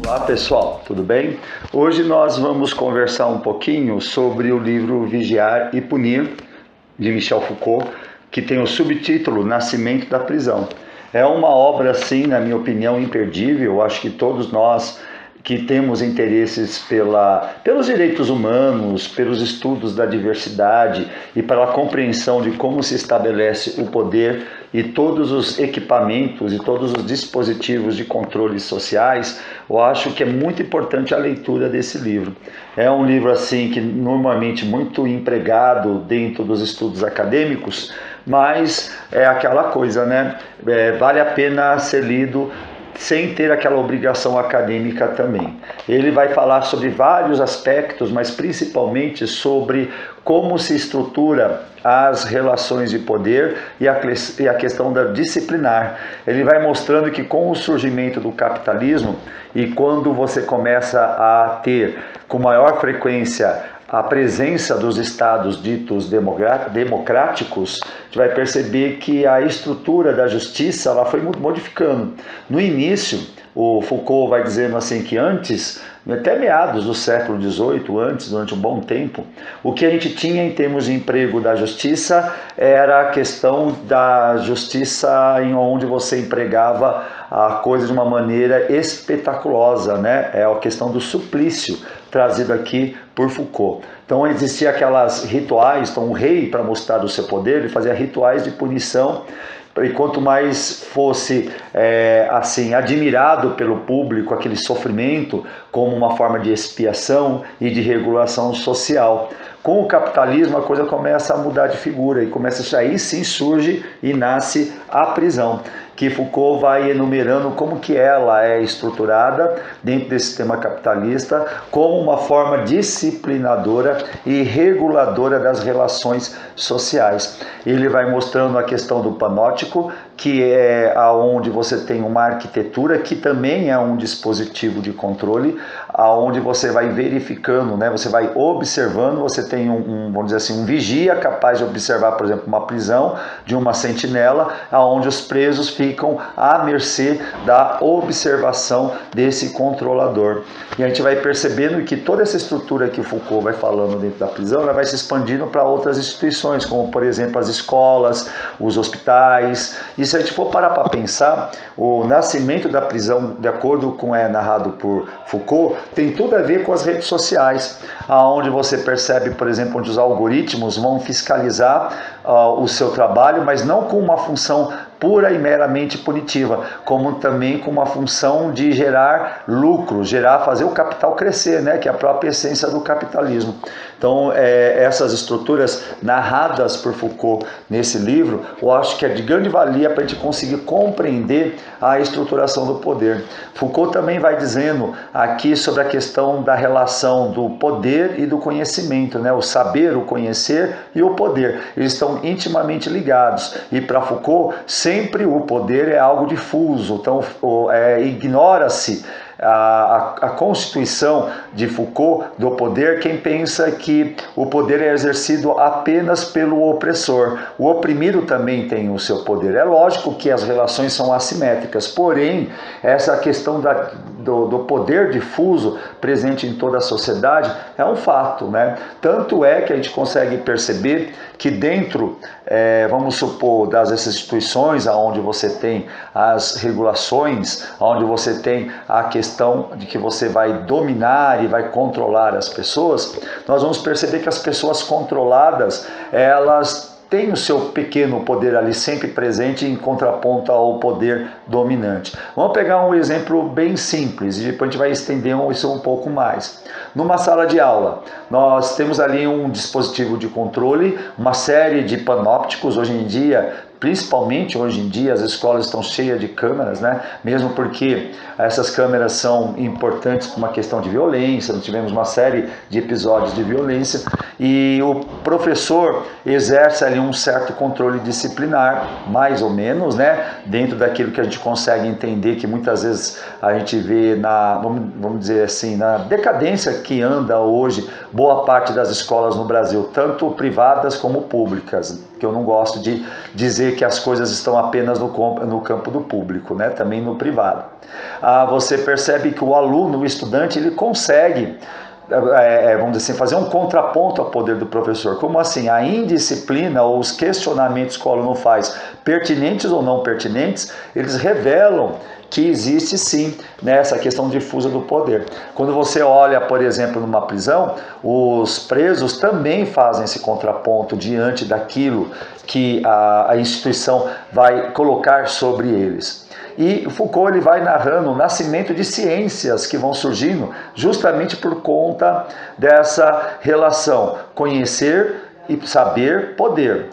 Olá pessoal, tudo bem? Hoje nós vamos conversar um pouquinho sobre o livro Vigiar e Punir, de Michel Foucault, que tem o subtítulo Nascimento da Prisão. É uma obra, sim, na minha opinião, imperdível. Eu acho que todos nós que temos interesses pelos direitos humanos, pelos estudos da diversidade e pela compreensão de como se estabelece o poder e todos os equipamentos e todos os dispositivos de controles sociais, eu acho que é muito importante a leitura desse livro. É um livro assim que normalmente muito empregado dentro dos estudos acadêmicos, mas é aquela coisa, né? Vale a pena ser lido sem ter aquela obrigação acadêmica também. Ele vai falar sobre vários aspectos, mas principalmente sobre como se estrutura as relações de poder e a questão da disciplinar. Ele vai mostrando que com o surgimento do capitalismo e quando você começa a ter com maior frequência a presença dos estados ditos democráticos, a gente vai perceber que a estrutura da justiça ela foi modificando. No início, o Foucault vai dizendo assim que antes, até meados do século XVIII, durante um bom tempo, o que a gente tinha em termos de emprego da justiça era a questão da justiça em onde você empregava a coisa de uma maneira espetaculosa, né? É a questão do suplício, trazido aqui por Foucault. Então existia aquelas rituais, então o rei, para mostrar o seu poder, ele fazia rituais de punição, e quanto mais fosse assim admirado pelo público aquele sofrimento como uma forma de expiação e de regulação social. Com o capitalismo a coisa começa a mudar de figura e começa aí sim surge e nasce a prisão, que Foucault vai enumerando como que ela é estruturada dentro desse sistema capitalista como uma forma disciplinadora e reguladora das relações sociais. Ele vai mostrando a questão do panóptico, que é aonde você tem uma arquitetura que também é um dispositivo de controle, aonde você vai verificando, né? Você vai observando, você tem vamos dizer assim, um vigia capaz de observar, por exemplo, uma prisão de uma sentinela, aonde os presos ficam à mercê da observação desse controlador. E a gente vai percebendo que toda essa estrutura que Foucault vai falando dentro da prisão, ela vai se expandindo para outras instituições, como por exemplo as escolas, os hospitais. E se a gente for parar para pensar, o nascimento da prisão, de acordo com narrado por Foucault, tem tudo a ver com as redes sociais, aonde você percebe, por exemplo, onde os algoritmos vão fiscalizar o seu trabalho, mas não com uma função pura e meramente punitiva, como também com uma função de gerar lucro, fazer o capital crescer, né, que é a própria essência do capitalismo. Então, essas estruturas narradas por Foucault nesse livro, eu acho que é de grande valia para a gente conseguir compreender a estruturação do poder. Foucault também vai dizendo aqui sobre a questão da relação do poder e do conhecimento, né, o saber, o conhecer e o poder. Eles estão intimamente ligados. E para Foucault, sempre o poder é algo difuso, então ignora-se a constituição de Foucault do poder quem pensa que o poder é exercido apenas pelo opressor. O oprimido também tem o seu poder. É lógico que as relações são assimétricas, porém, essa questão do poder difuso presente em toda a sociedade é um fato, né? Tanto é que a gente consegue perceber que dentro, vamos supor, das instituições onde você tem as regulações, onde você tem a questão de que você vai dominar e vai controlar as pessoas, nós vamos perceber que as pessoas controladas, elas tem o seu pequeno poder ali sempre presente em contraponto ao poder dominante. Vamos pegar um exemplo bem simples e depois a gente vai estender isso um pouco mais. Numa sala de aula, nós temos ali um dispositivo de controle, uma série de panópticos. Hoje em dia, principalmente hoje em dia, as escolas estão cheias de câmeras, né? Mesmo porque essas câmeras são importantes para uma questão de violência, nós tivemos uma série de episódios de violência e o professor exerce ali um certo controle disciplinar, mais ou menos, né? Dentro daquilo que a gente consegue entender, que muitas vezes a gente vê vamos dizer assim, na decadência que anda hoje boa parte das escolas no Brasil, tanto privadas como públicas. porque eu não gosto de dizer que as coisas estão apenas no campo do público, né? Também no privado. Você percebe que o aluno, o estudante, ele consegue, vamos dizer assim, fazer um contraponto ao poder do professor. Como assim? A indisciplina ou os questionamentos que o aluno faz, pertinentes ou não pertinentes, eles revelam que existe sim, né, essa questão difusa do poder. Quando você olha, por exemplo, numa prisão, os presos também fazem esse contraponto diante daquilo que a instituição vai colocar sobre eles. E Foucault ele vai narrando o nascimento de ciências que vão surgindo justamente por conta dessa relação conhecer e saber poder.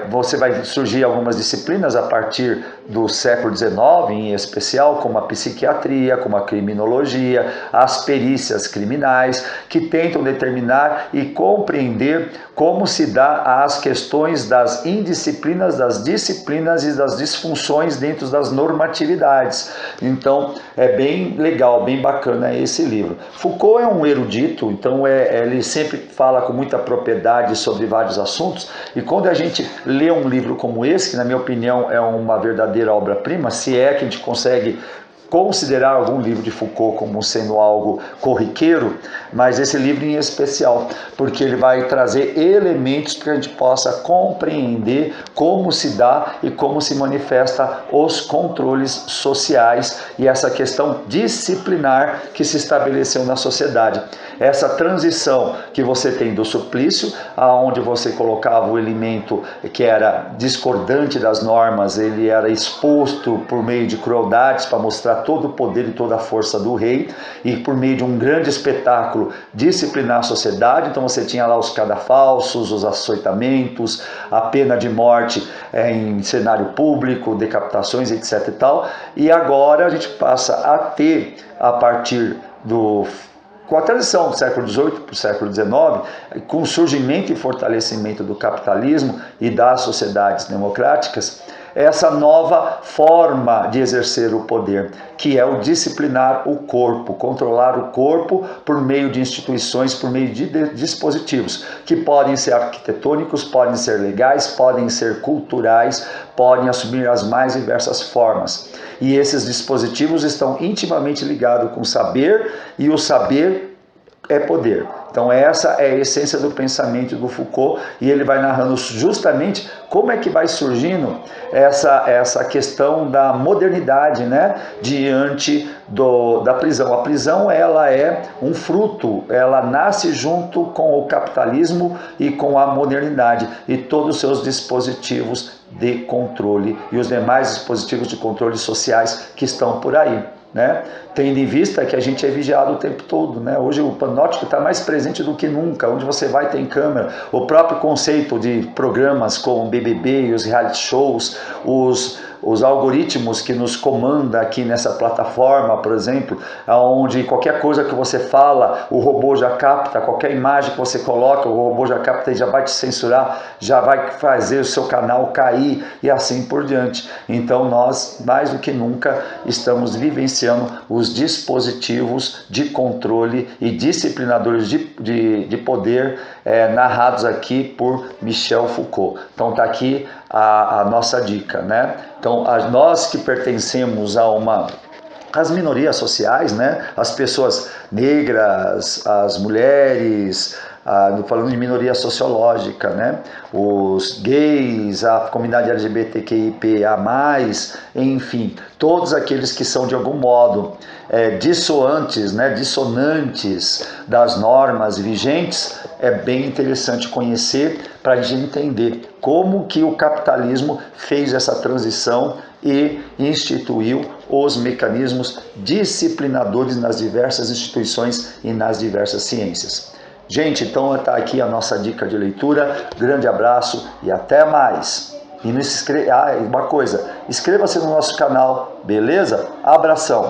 Você vai surgir algumas disciplinas a partir do século XIX, em especial, como a psiquiatria, como a criminologia, as perícias criminais, que tentam determinar e compreender como se dá as questões das indisciplinas, das disciplinas e das disfunções dentro das normatividades. Então, é bem legal, bem bacana esse livro. Foucault é um erudito, então ele sempre fala com muita propriedade sobre vários assuntos, e quando a gente lê um livro como esse, que na minha opinião é uma verdadeira obra-prima, se é que a gente consegue considerar algum livro de Foucault como sendo algo corriqueiro, mas esse livro em especial, porque ele vai trazer elementos para que a gente possa compreender como se dá e como se manifesta os controles sociais e essa questão disciplinar que se estabeleceu na sociedade. Essa transição que você tem do suplício, aonde você colocava o elemento que era discordante das normas, ele era exposto por meio de crueldades para mostrar todo o poder e toda a força do rei, e por meio de um grande espetáculo disciplinar a sociedade. Então você tinha lá os cadafalsos, os açoitamentos, a pena de morte em cenário público, decapitações, etc. e tal. E agora a gente passa a ter, a partir com a transição do século XVIII para o século XIX, com o surgimento e fortalecimento do capitalismo e das sociedades democráticas, essa nova forma de exercer o poder, que é o disciplinar o corpo, controlar o corpo por meio de instituições, por meio de dispositivos, que podem ser arquitetônicos, podem ser legais, podem ser culturais, podem assumir as mais diversas formas. E esses dispositivos estão intimamente ligados com o saber, e o saber é poder. Então essa é a essência do pensamento do Foucault, e ele vai narrando justamente como é que vai surgindo essa questão da modernidade, né, diante da prisão. A prisão, ela é um fruto, ela nasce junto com o capitalismo e com a modernidade e todos os seus dispositivos de controle e os demais dispositivos de controle sociais que estão por aí, né? Tendo em vista que a gente é vigiado o tempo todo, né? Hoje o panóptico está mais presente do que nunca, onde você vai tem câmera. O próprio conceito de programas como o BBB e os reality shows, os algoritmos que nos comandam aqui nessa plataforma, por exemplo, onde qualquer coisa que você fala, o robô já capta, qualquer imagem que você coloca, o robô já capta e já vai te censurar, já vai fazer o seu canal cair e assim por diante. Então nós, mais do que nunca, estamos vivenciando os dispositivos de controle e disciplinadores de poder narrados aqui por Michel Foucault. Então está aqui a nossa dica, né? Então, nós que pertencemos às minorias sociais, né? As pessoas negras, as mulheres, falando de minoria sociológica, né? Os gays, a comunidade LGBTQIA+, enfim, todos aqueles que são de algum modo dissoantes, né? Dissonantes das normas vigentes, é bem interessante conhecer para a gente entender como que o capitalismo fez essa transição e instituiu os mecanismos disciplinadores nas diversas instituições e nas diversas ciências. Gente, então está aqui a nossa dica de leitura. Grande abraço e até mais. E não se inscreva, uma coisa, inscreva-se no nosso canal, beleza? Abração!